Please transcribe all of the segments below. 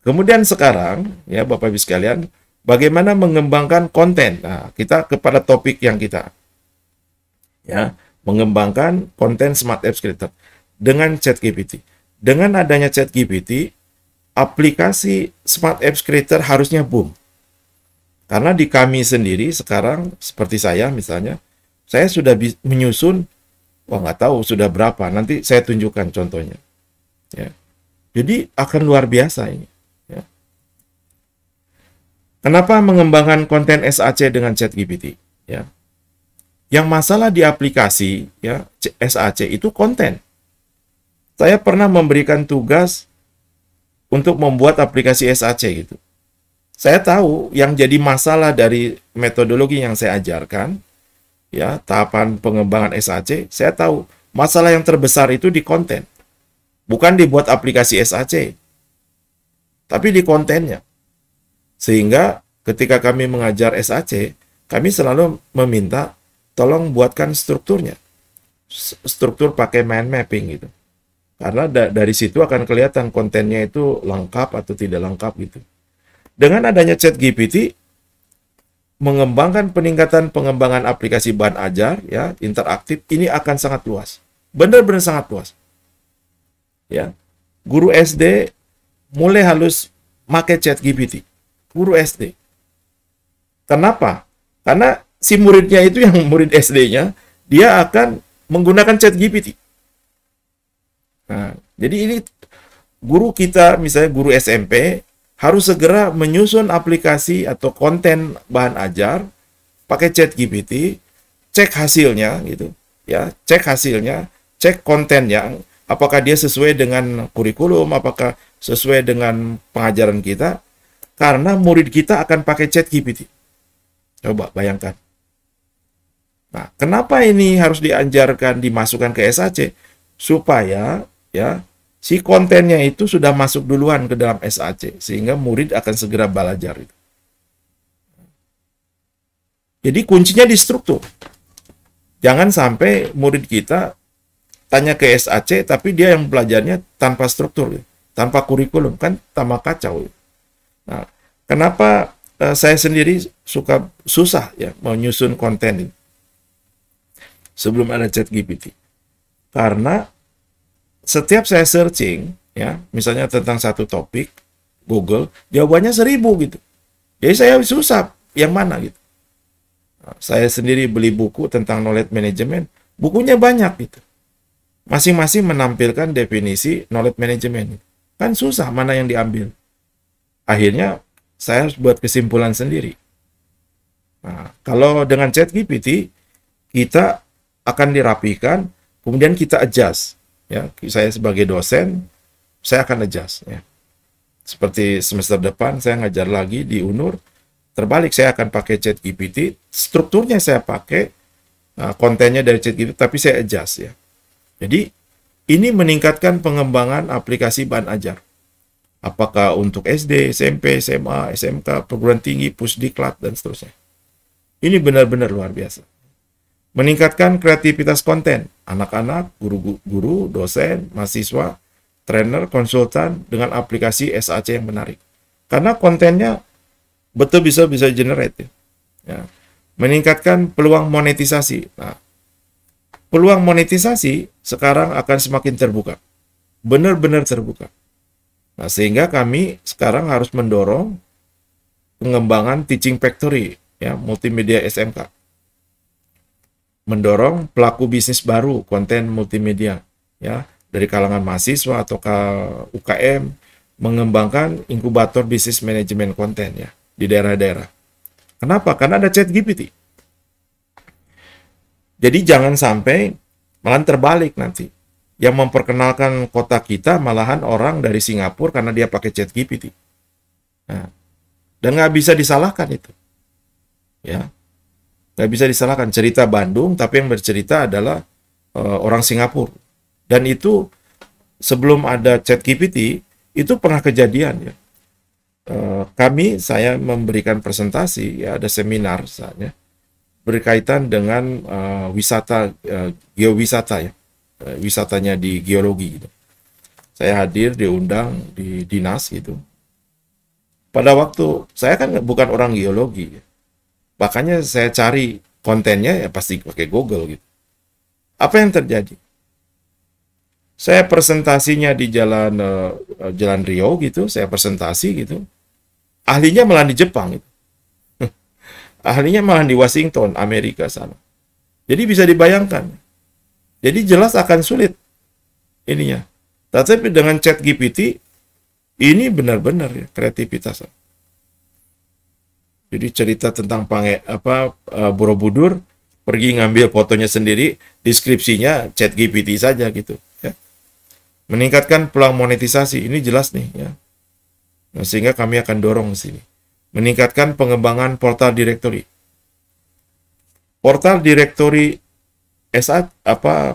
Kemudian sekarang, ya Bapak Ibu sekalian, bagaimana mengembangkan konten? Nah, kita kepada topik yang kita, ya, mengembangkan konten Smart Apps Creator dengan ChatGPT. Dengan adanya ChatGPT, aplikasi Smart Apps Creator harusnya boom. Karena di kami sendiri sekarang, seperti saya misalnya, saya sudah menyusun, wah nggak tahu sudah berapa, nanti saya tunjukkan contohnya. Ya. Jadi akan luar biasa ini. Ya. Kenapa mengembangkan konten SAC dengan ChatGPT? Ya. Yang masalah di aplikasi ya SAC itu konten. Saya pernah memberikan tugas untuk membuat aplikasi SAC gitu. Saya tahu yang jadi masalah dari metodologi yang saya ajarkan, ya tahapan pengembangan SAC, saya tahu masalah yang terbesar itu di konten. Bukan dibuat aplikasi SAC, tapi di kontennya. Sehingga ketika kami mengajar SAC, kami selalu meminta tolong buatkan strukturnya. Struktur pakai mind mapping gitu. Karena dari situ akan kelihatan kontennya itu lengkap atau tidak lengkap gitu. Dengan adanya ChatGPT, mengembangkan pengembangan aplikasi bahan ajar ya interaktif ini akan sangat luas. Benar-benar sangat luas. Ya. Guru SD mulai halus pakai ChatGPT. Guru SD. Kenapa? Karena si muridnya itu yang murid SD-nya, dia akan menggunakan ChatGPT. Nah, jadi ini guru kita, misalnya guru SMP, harus segera menyusun aplikasi atau konten bahan ajar pakai ChatGPT, cek hasilnya gitu, ya, cek hasilnya, cek kontennya, apakah dia sesuai dengan kurikulum, apakah sesuai dengan pengajaran kita, karena murid kita akan pakai ChatGPT. Coba bayangkan. Nah, kenapa ini harus diajarkan, dimasukkan ke SAC? Supaya ya si kontennya itu sudah masuk duluan ke dalam SAC sehingga murid akan segera belajar. Jadi kuncinya di struktur. Jangan sampai murid kita tanya ke SAC tapi dia yang belajarnya tanpa struktur, tanpa kurikulum, kan tambah kacau. Nah, kenapa saya sendiri susah ya menyusun konten ini sebelum ada ChatGPT? Karena setiap saya searching, ya, misalnya tentang satu topik, Google, jawabannya 1000 gitu. Jadi saya susah, yang mana gitu. Nah, saya sendiri beli buku tentang knowledge management, bukunya banyak gitu. Masing-masing menampilkan definisi knowledge management. Kan susah mana yang diambil. Akhirnya saya harus buat kesimpulan sendiri. Nah, kalau dengan ChatGPT, kita akan dirapikan, kemudian kita adjust. Ya, saya sebagai dosen, saya akan adjust. Ya. Seperti semester depan, saya ngajar lagi di UNUR, terbalik saya akan pakai ChatGPT, strukturnya saya pakai, kontennya dari ChatGPT, tapi saya adjust ya. Jadi, ini meningkatkan pengembangan aplikasi bahan ajar. Apakah untuk SD, SMP, SMA, SMK, perguruan tinggi, pusdiklat, dan seterusnya. Ini benar-benar luar biasa. Meningkatkan kreativitas konten, anak-anak, guru-guru, dosen, mahasiswa, trainer, konsultan, dengan aplikasi SAC yang menarik. Karena kontennya betul bisa generate. Ya. Meningkatkan peluang monetisasi. Nah, peluang monetisasi sekarang akan semakin terbuka. Benar-benar terbuka. Nah, sehingga kami sekarang harus mendorong pengembangan teaching factory, ya, multimedia SMK. Mendorong pelaku bisnis baru konten multimedia, ya, dari kalangan mahasiswa atau UKM, mengembangkan inkubator bisnis manajemen konten ya di daerah-daerah. Kenapa? Karena ada ChatGPT. Jadi jangan sampai malah terbalik nanti. Yang memperkenalkan kota kita malahan orang dari Singapura karena dia pakai ChatGPT. Nah, dan nggak bisa disalahkan itu. Ya. Nggak bisa disalahkan. Cerita Bandung, tapi yang bercerita adalah orang Singapura. Dan itu sebelum ada ChatGPT, itu pernah kejadian ya. Saya memberikan presentasi, ya ada seminar saatnya, berkaitan dengan wisata, geowisata ya, wisatanya di geologi gitu. Saya hadir, diundang di dinas gitu. pada waktu saya kan bukan orang geologi, makanya saya cari kontennya ya pasti pakai Google gitu. Apa yang terjadi? Saya presentasinya di Jalan Rio gitu, saya presentasi gitu. Ahlinya malah di Jepang gitu. Ahlinya malah di Washington, Amerika sana. Jadi bisa dibayangkan. Jadi jelas akan sulit ininya. Tapi dengan ChatGPT ini benar-benar ya kreativitas. Jadi cerita tentang Borobudur, pergi ngambil fotonya sendiri, deskripsinya ChatGPT saja gitu. Ya. Meningkatkan peluang monetisasi, ini jelas nih ya. Nah, sehingga kami akan dorong di sini. Meningkatkan pengembangan portal directory. Portal directory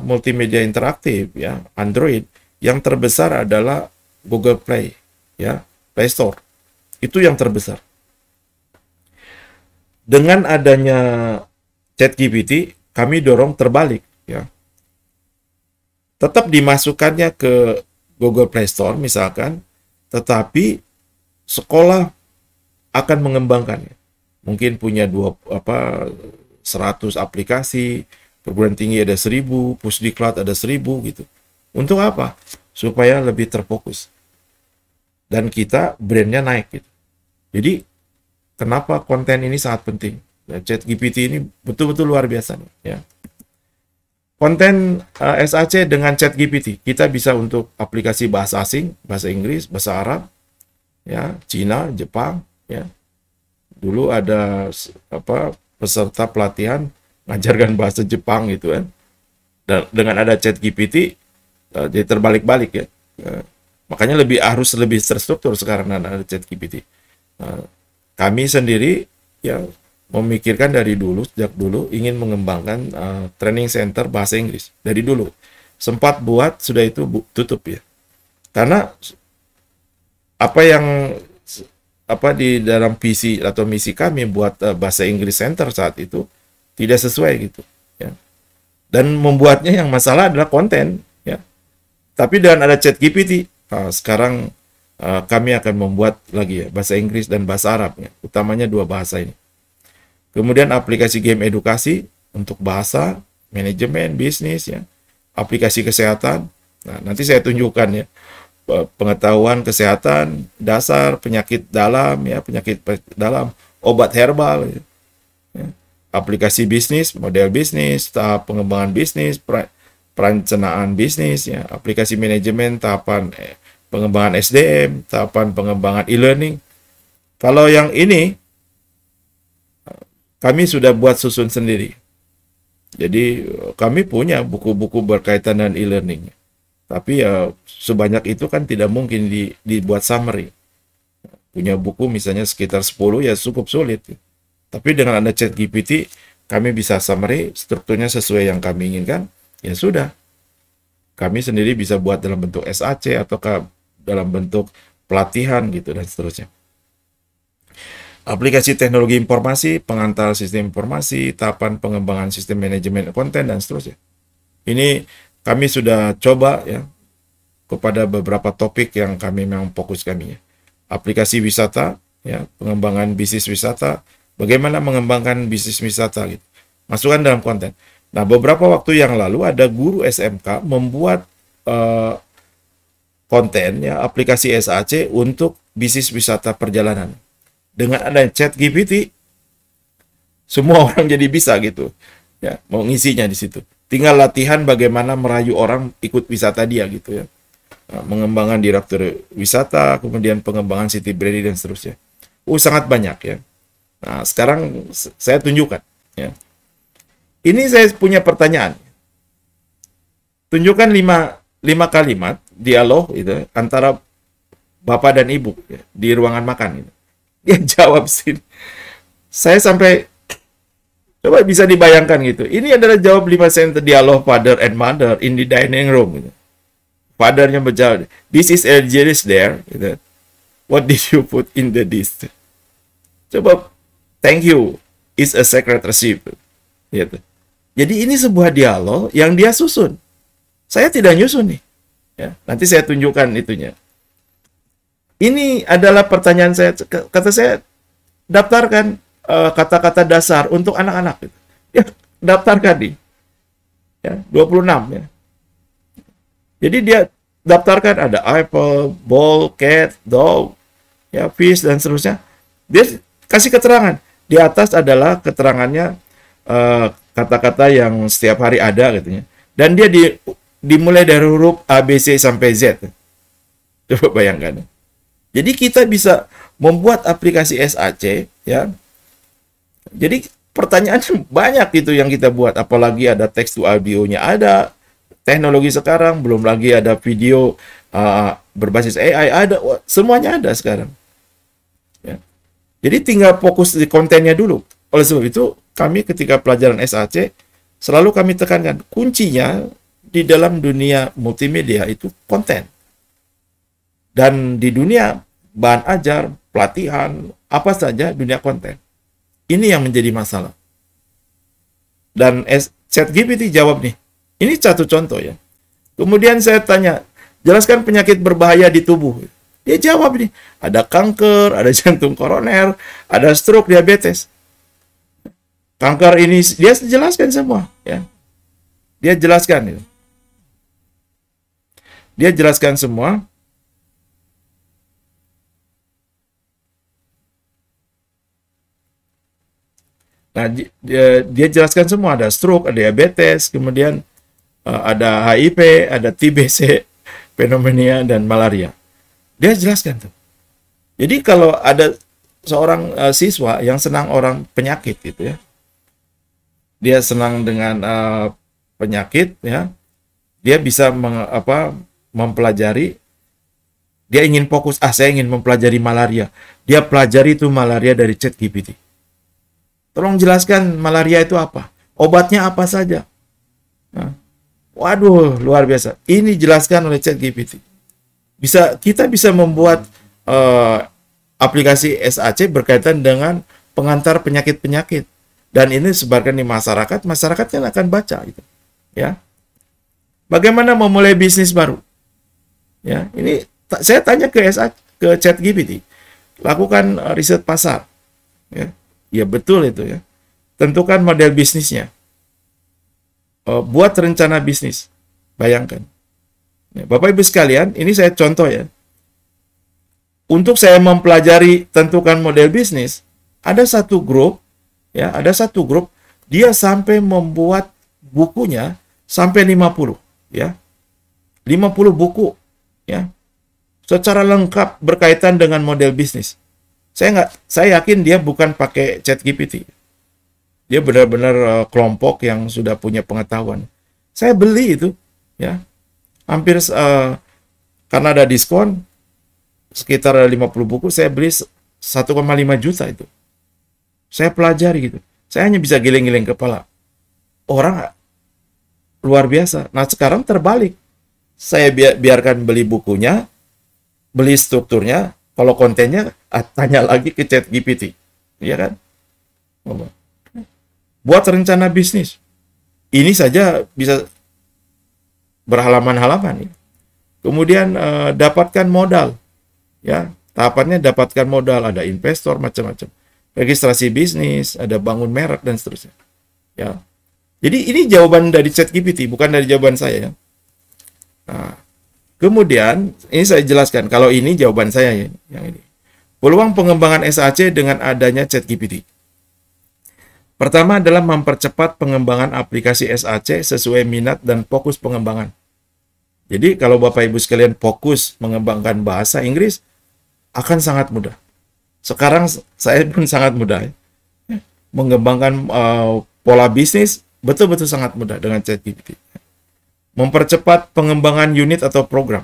multimedia interaktif ya, Android yang terbesar adalah Google Play ya, Play Store. Itu yang terbesar. Dengan adanya ChatGPT, kami dorong terbalik ya. Tetap dimasukkannya ke Google Play Store misalkan, tetapi sekolah akan mengembangkannya. Mungkin punya 100 aplikasi, perguruan tinggi ada 1000, Pusdiklat ada 1000 gitu. Untuk apa? Supaya lebih terfokus. Dan kita brandnya naik gitu. Jadi kenapa konten ini sangat penting? ChatGPT ini betul-betul luar biasa nih, ya. Konten SAC dengan ChatGPT, kita bisa untuk aplikasi bahasa asing, bahasa Inggris, bahasa Arab, ya, Cina, Jepang, ya. Dulu ada peserta pelatihan mengajarkan bahasa Jepang gitu kan. Dan dengan ada ChatGPT jadi terbalik-balik ya. Makanya harus lebih terstruktur sekarang dengan ada ChatGPT. Kami sendiri ya memikirkan sejak dulu ingin mengembangkan training center bahasa Inggris dari dulu. Sempat buat, sudah itu tutup ya. Karena di dalam visi atau misi kami buat bahasa Inggris center saat itu tidak sesuai gitu ya. Dan membuatnya yang masalah adalah konten ya. Tapi dengan ada ChatGPT sekarang kami akan membuat lagi ya bahasa Inggris dan bahasa Arab ya, utamanya 2 bahasa ini. Kemudian aplikasi game edukasi untuk bahasa, manajemen, bisnis ya, aplikasi kesehatan. Nah, nanti saya tunjukkan ya pengetahuan kesehatan dasar, penyakit dalam ya, obat herbal ya. Aplikasi bisnis, model bisnis, tahap pengembangan bisnis, perencanaan bisnis ya, aplikasi manajemen, tahapan pengembangan SDM, tahapan pengembangan e-learning. Kalau yang ini kami sudah buat susun sendiri. Jadi kami punya buku-buku berkaitan dengan e-learning. Tapi ya sebanyak itu kan tidak mungkin dibuat summary. Punya buku misalnya sekitar 10 ya cukup sulit. Tapi dengan ada ChatGPT kami bisa summary, strukturnya sesuai yang kami inginkan. Ya sudah. Kami sendiri bisa buat dalam bentuk SAC atau dalam bentuk pelatihan gitu dan seterusnya. Aplikasi teknologi informasi, pengantar sistem informasi, tahapan pengembangan sistem manajemen konten, dan seterusnya. Ini kami sudah coba ya kepada beberapa topik yang kami memang fokus kami ya. Aplikasi wisata, ya, pengembangan bisnis wisata, bagaimana mengembangkan bisnis wisata gitu. Masukkan dalam konten. Nah, beberapa waktu yang lalu ada guru SMK membuat konten ya aplikasi SAC untuk bisnis wisata perjalanan. Dengan ada ChatGPT, semua orang jadi bisa gitu. Ya, mau ngisinya di situ. Tinggal latihan bagaimana merayu orang ikut wisata dia gitu ya. Nah, mengembangkan direktur wisata, kemudian pengembangan city branding dan seterusnya. Sangat banyak ya. Nah, sekarang saya tunjukkan ya. Ini saya punya pertanyaan. Tunjukkan 5 kalimat dialog itu antara bapak dan ibu ya, di ruangan makan gitu. Dia jawab sini. Saya sampai coba bisa dibayangkan gitu. Ini adalah jawab 5 sentence dialog father and mother in the dining room gitu. Fathernya menjawab, "This is Algeris there." Gitu. "What did you put in the dish?" Coba, "Thank you. It's a secret recipe." Gitu. Jadi ini sebuah dialog yang dia susun. Saya tidak nyusun nih. Ya, nanti saya tunjukkan itunya. Ini adalah pertanyaan saya. Kata saya, daftarkan kata-kata dasar untuk anak-anak. Ya, daftarkan nih. Ya, 26 ya. Jadi dia daftarkan ada apple, ball, cat, dog, ya, fish dan seterusnya. Dia kasih keterangan. Di atas adalah keterangannya kata-kata yang setiap hari ada gitu ya. Dan dia dimulai dari huruf A, B, C sampai Z. Coba bayangkan. Jadi kita bisa membuat aplikasi SAC ya. Jadi pertanyaan banyak itu yang kita buat, apalagi ada teks to audionya ada. Teknologi sekarang belum lagi ada video berbasis AI ada, semuanya ada sekarang. Ya. Jadi tinggal fokus di kontennya dulu. Oleh sebab itu kami ketika pelajaran SAC selalu kami tekankan kuncinya di dalam dunia multimedia itu konten. Dan di dunia bahan ajar, pelatihan, apa saja dunia konten. Ini yang menjadi masalah. Dan ChatGPT jawab nih. Ini satu contoh ya. Kemudian saya tanya, jelaskan penyakit berbahaya di tubuh. Dia jawab nih, ada kanker, ada jantung koroner, ada stroke, diabetes. Kanker ini dia jelaskan semua ya. Dia jelaskan itu. Dia jelaskan semua. Nah, dia jelaskan semua, ada stroke, ada diabetes, kemudian ada HIV, ada TBC, pneumonia, dan malaria. Dia jelaskan tuh. Jadi kalau ada seorang siswa yang senang orang penyakit gitu ya, dia senang dengan penyakit ya, dia bisa mempelajari. Dia ingin fokus, saya ingin mempelajari malaria. Dia pelajari itu malaria dari ChatGPT. Tolong jelaskan malaria itu apa, obatnya apa saja. Nah, waduh, luar biasa. Ini dijelaskan oleh ChatGPT. Kita bisa membuat aplikasi SAC berkaitan dengan pengantar penyakit-penyakit. Dan ini disebarkan di masyarakat, masyarakatnya akan baca gitu. Ya. Bagaimana memulai bisnis baru? Ya, ini saya tanya ke ChatGPT. Lakukan riset pasar. Ya. Ya betul itu ya. Tentukan model bisnisnya. Buat rencana bisnis. Bayangkan. Ya, Bapak Ibu sekalian, ini saya contoh ya. Untuk saya mempelajari tentukan model bisnis, ada satu grup, ya, dia sampai membuat bukunya sampai 50, ya. 50 buku, ya. Secara lengkap berkaitan dengan model bisnis. Saya yakin dia bukan pakai ChatGPT. Dia benar-benar kelompok yang sudah punya pengetahuan. Saya beli itu, ya. Hampir karena ada diskon sekitar 50 buku, saya beli 1,5 juta itu. Saya pelajari gitu. Saya hanya bisa giling-giling kepala. Orang luar biasa. Nah, sekarang terbalik. Saya biarkan beli bukunya, beli strukturnya, kalau kontennya tanya lagi ke ChatGPT. Iya kan? Buat rencana bisnis. Ini saja bisa berhalaman-halaman ya. Kemudian dapatkan modal. Ya, tahapannya dapatkan modal, ada investor macam-macam. Registrasi bisnis, ada bangun merek dan seterusnya. Ya. Jadi ini jawaban dari ChatGPT, bukan dari jawaban saya ya. Nah, kemudian ini saya jelaskan kalau ini jawaban saya ya, yang ini. Peluang pengembangan SAC dengan adanya ChatGPT. Pertama adalah mempercepat pengembangan aplikasi SAC sesuai minat dan fokus pengembangan. Jadi kalau Bapak Ibu sekalian fokus mengembangkan bahasa Inggris, akan sangat mudah. Sekarang saya pun sangat mudah. Ya. Mengembangkan pola bisnis, betul-betul sangat mudah dengan ChatGPT. Mempercepat pengembangan unit atau program.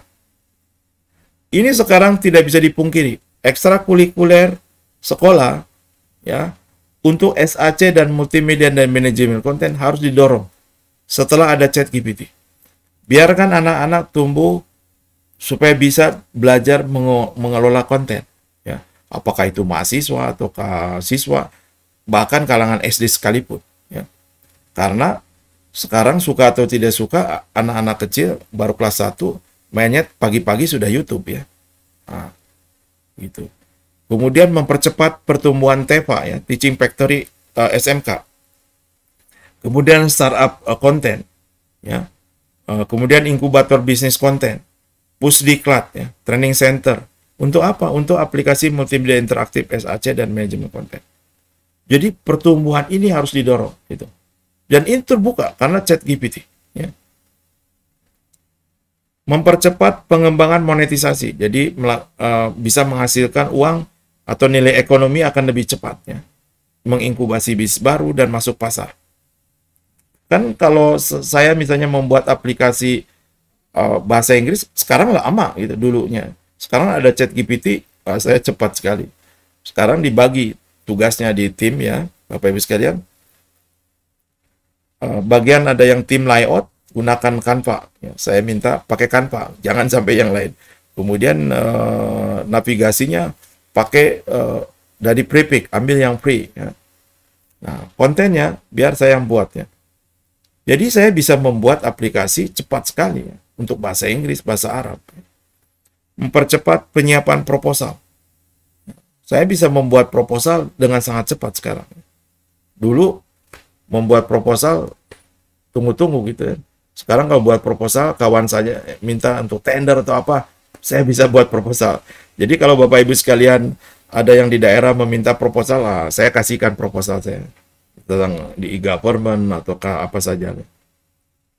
Ini sekarang tidak bisa dipungkiri. Ekstrakurikuler sekolah, ya, untuk SAC dan multimedia dan manajemen konten harus didorong setelah ada ChatGPT. Biarkan anak-anak tumbuh supaya bisa belajar mengelola konten. Ya. Apakah itu mahasiswa atau siswa, bahkan kalangan SD sekalipun. Ya. Karena sekarang suka atau tidak suka, anak-anak kecil baru kelas 1 mainnya pagi-pagi sudah YouTube ya. Nah, gitu. Kemudian mempercepat pertumbuhan TEFA ya, Teaching Factory SMK. Kemudian startup konten ya. Kemudian inkubator bisnis konten, Pusdiklat ya, training center. Untuk apa? Untuk aplikasi multimedia interaktif SAC dan manajemen konten. Jadi pertumbuhan ini harus didorong gitu. Dan ini terbuka karena ChatGPT ya. Mempercepat pengembangan monetisasi. Jadi bisa menghasilkan uang atau nilai ekonomi akan lebih cepat ya. Menginkubasi bisnis baru dan masuk pasar. Kan kalau saya misalnya membuat aplikasi bahasa Inggris sekarang lama gitu dulunya. Sekarang ada ChatGPT, saya cepat sekali. Sekarang dibagi tugasnya di tim ya, Bapak Ibu sekalian. Bagian ada yang tim layout, gunakan Canva. Ya, saya minta pakai Canva, jangan sampai yang lain. Kemudian navigasinya pakai dari Prepik, ambil yang free. Ya. Nah, kontennya biar saya yang buat ya. Jadi saya bisa membuat aplikasi cepat sekali ya, untuk bahasa Inggris, bahasa Arab. Mempercepat penyiapan proposal. Saya bisa membuat proposal dengan sangat cepat sekarang. Dulu membuat proposal tunggu-tunggu gitu ya. Sekarang kalau buat proposal, kawan saja minta untuk tender atau apa, saya bisa buat proposal. Jadi kalau Bapak Ibu sekalian ada yang di daerah meminta proposal, saya kasihkan proposal saya tentang di e-government ataukah apa saja.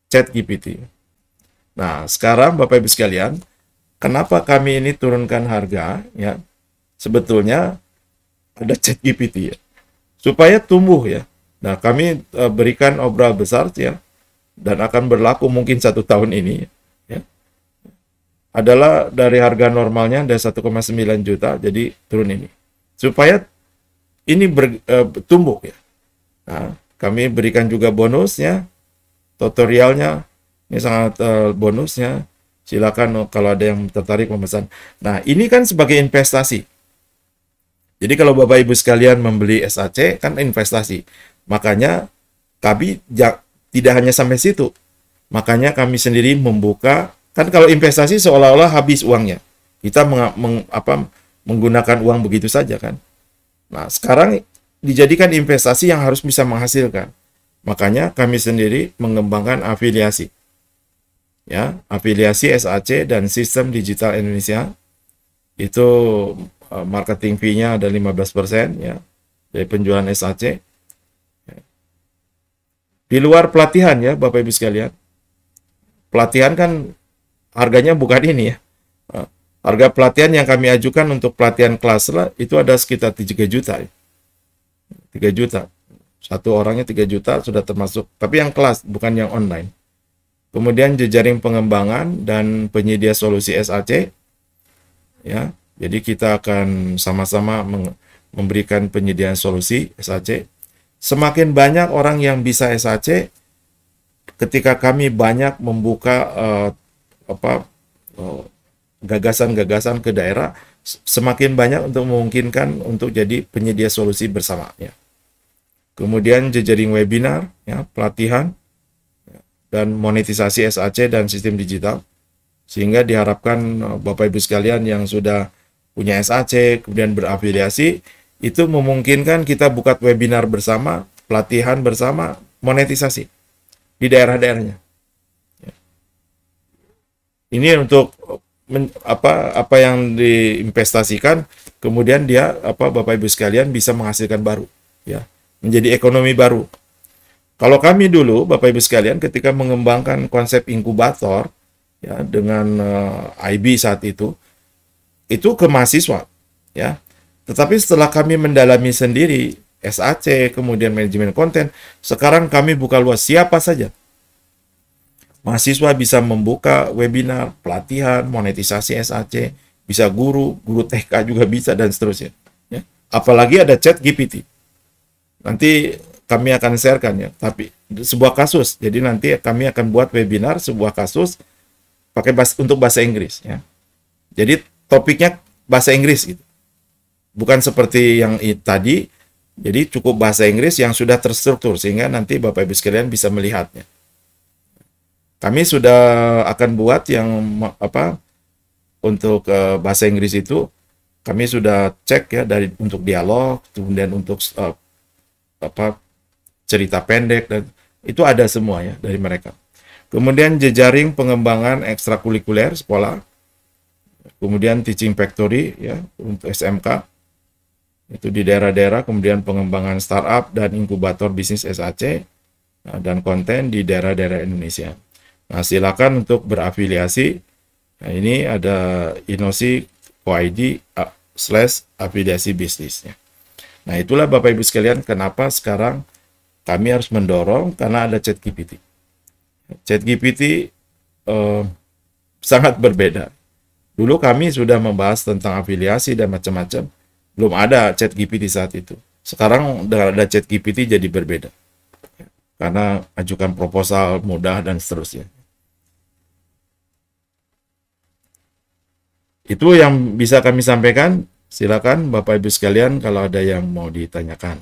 ChatGPT. Nah, sekarang Bapak Ibu sekalian, kenapa kami ini turunkan harga ya? Sebetulnya ada ChatGPT ya. Supaya tumbuh ya. Nah, kami berikan obral besar ya, dan akan berlaku mungkin 1 tahun ini ya. Adalah dari harga normalnya dari 1,9 juta jadi turun ini. Supaya ini tumbuh ya. Nah, kami berikan juga bonusnya, tutorialnya, ini sangat bonusnya. Silakan kalau ada yang tertarik memesan. Nah, ini kan sebagai investasi. Jadi kalau Bapak Ibu sekalian membeli SAC kan investasi. Makanya kami tidak hanya sampai situ. Makanya kami sendiri membuka, kan kalau investasi seolah-olah habis uangnya. Kita menggunakan uang begitu saja kan. Nah, sekarang dijadikan investasi yang harus bisa menghasilkan. Makanya kami sendiri mengembangkan afiliasi. Ya, afiliasi SAC dan Sistem Digital Indonesia. Itu marketing fee-nya ada 15% ya dari penjualan SAC. Di luar pelatihan ya Bapak Ibu sekalian. Pelatihan kan harganya bukan ini ya. Harga pelatihan yang kami ajukan untuk pelatihan kelas itu ada sekitar 3 juta. 3 juta. Satu orangnya 3 juta sudah termasuk. Tapi yang kelas, bukan yang online. Kemudian jejaring pengembangan dan penyedia solusi SAC. Ya, jadi kita akan sama-sama memberikan penyediaan solusi SAC. Semakin banyak orang yang bisa SAC, ketika kami banyak membuka gagasan-gagasan ke daerah, semakin banyak untuk memungkinkan untuk jadi penyedia solusi bersama. Ya. Kemudian jejaring webinar, ya, pelatihan, dan monetisasi SAC dan sistem digital. Sehingga diharapkan Bapak Ibu sekalian yang sudah punya SAC, kemudian berafiliasi, itu memungkinkan kita buka webinar bersama, pelatihan bersama, monetisasi di daerah-daerahnya. Ini untuk apa yang diinvestasikan, kemudian dia Bapak Ibu sekalian bisa menghasilkan baru, ya, menjadi ekonomi baru. Kalau kami dulu Bapak Ibu sekalian ketika mengembangkan konsep inkubator, ya, dengan IB saat itu ke mahasiswa, ya. Tetapi setelah kami mendalami sendiri SAC, kemudian manajemen konten, sekarang kami buka luas siapa saja. Mahasiswa bisa membuka webinar, pelatihan, monetisasi SAC, bisa guru TK juga bisa, dan seterusnya. Ya. Apalagi ada ChatGPT. Nanti kami akan sharekan ya, tapi sebuah kasus. Jadi nanti kami akan buat webinar sebuah kasus pakai untuk bahasa Inggris. Ya. Jadi topiknya bahasa Inggris gitu. Bukan seperti yang tadi, jadi cukup bahasa Inggris yang sudah terstruktur, sehingga nanti Bapak Ibu sekalian bisa melihatnya. Kami sudah akan buat yang untuk bahasa Inggris itu, kami sudah cek ya dari untuk dialog, kemudian untuk apa cerita pendek dan itu ada semua ya dari mereka. Kemudian jejaring pengembangan ekstrakurikuler sekolah, kemudian teaching factory ya untuk SMK itu di daerah-daerah, kemudian pengembangan startup dan inkubator bisnis SAC dan konten di daerah-daerah Indonesia. Nah, silakan untuk berafiliasi. Nah, ini ada Inosi OID / afiliasi bisnisnya. Nah, itulah Bapak Ibu sekalian kenapa sekarang kami harus mendorong karena ada ChatGPT. ChatGPT sangat berbeda. Dulu kami sudah membahas tentang afiliasi dan macam-macam. Belum ada ChatGPT saat itu. Sekarang dengan ada ChatGPT jadi berbeda. Karena ajukan proposal mudah dan seterusnya. Itu yang bisa kami sampaikan. Silakan Bapak Ibu sekalian kalau ada yang mau ditanyakan.